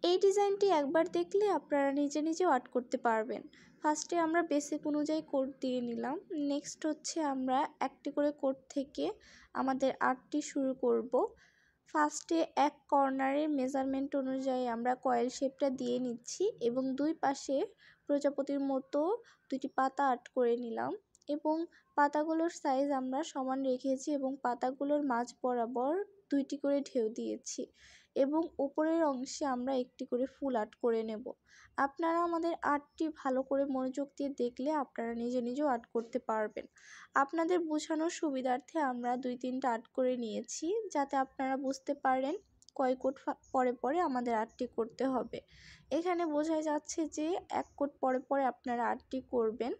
এই ডিজাইনটি একবার দেখলে আপনারা নিজে নিজেও আর্ট করতে পারবেন। ফার্স্টে আমরা বেসিক অনুযায়ী কোড দিয়ে নিলাম। নেক্সট হচ্ছে আমরা একটি করে কোড থেকে আমাদের আর্টটি শুরু করব। ফার্স্টে এক কর্নারের মেজারমেন্ট অনুযায়ী আমরা কয়েল শেপটা দিয়ে নিচ্ছি এবং দুই পাশে প্রজাপতির মতো দুটি পাতা আর্ট করে নিলাম এবং পাতাগুলোর সাইজ আমরা সমান রেখেছি এবং পাতাগুলোর মাঝ বরাবর দুইটি করে ঢেউ দিয়েছি এবং উপরের অংশে আমরা একটি করে ফুল আর্ট করে নেব। আপনারা আমাদের আর্টটি ভালো করে মনোযোগ দিয়ে দেখলে আপনারা নিজে নিজেও আর্ট করতে পারবেন। আপনাদের বোঝানোর সুবিধার্থে আমরা 2-3টা আর্ট করে নিয়েছি যাতে আপনারা বুঝতে পারেন কয় কোট পরে পরে আমাদের আর্টটি করতে হবে। এখানে বোঝা যাচ্ছে যে এক কোট পরে পরে আপনারা আর্টটি করবেন।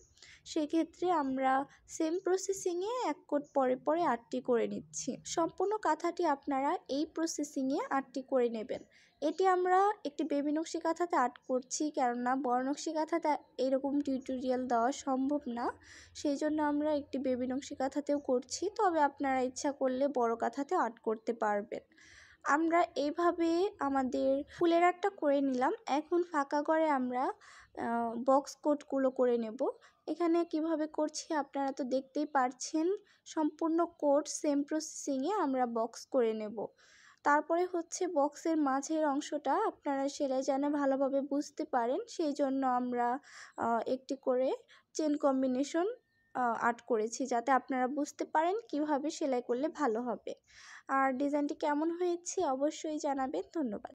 সেক্ষেত্রে আমরা সেম প্রসেসিংয়ে এক কোট পরে পরে আর্টটি করে নিচ্ছি। সম্পূর্ণ কাঁথাটি আপনারা এই প্রসেসিংয়ে আর্টটি করে নেবেন। এটি আমরা একটি বেবি নকশি কাঁথাতে আর্ট করছি, কেননা বড় নকশি কাঁথাতে এরকম টিউটোরিয়াল দেওয়া সম্ভব না। সেই জন্য আমরা একটি বেবি নকশি কাঁথাতেও করছি, তবে আপনারা ইচ্ছা করলে বড় কাঁথাতে আর্ট করতে পারবেন। আমরা এইভাবে আমাদের ফুলের আর্টটা করে নিলাম। এখন ফাঁকা ঘরে আমরা বক্স কোটগুলো করে নেব। এখানে কিভাবে করছি আপনারা তো দেখতেই পারছেন। সম্পূর্ণ কোট সেম প্রসেসিংয়ে আমরা বক্স করে নেব। তারপরে হচ্ছে বক্সের মাঝের অংশটা আপনারা সেলাই যেন ভালোভাবে বুঝতে পারেন, সেই জন্য আমরা একটি করে চেন কম্বিনেশন আর্ট করেছি যাতে আপনারা বুঝতে পারেন কিভাবে সেলাই করলে ভালো হবে। আর ডিজাইনটি কেমন হয়েছে অবশ্যই জানাবেন। ধন্যবাদ।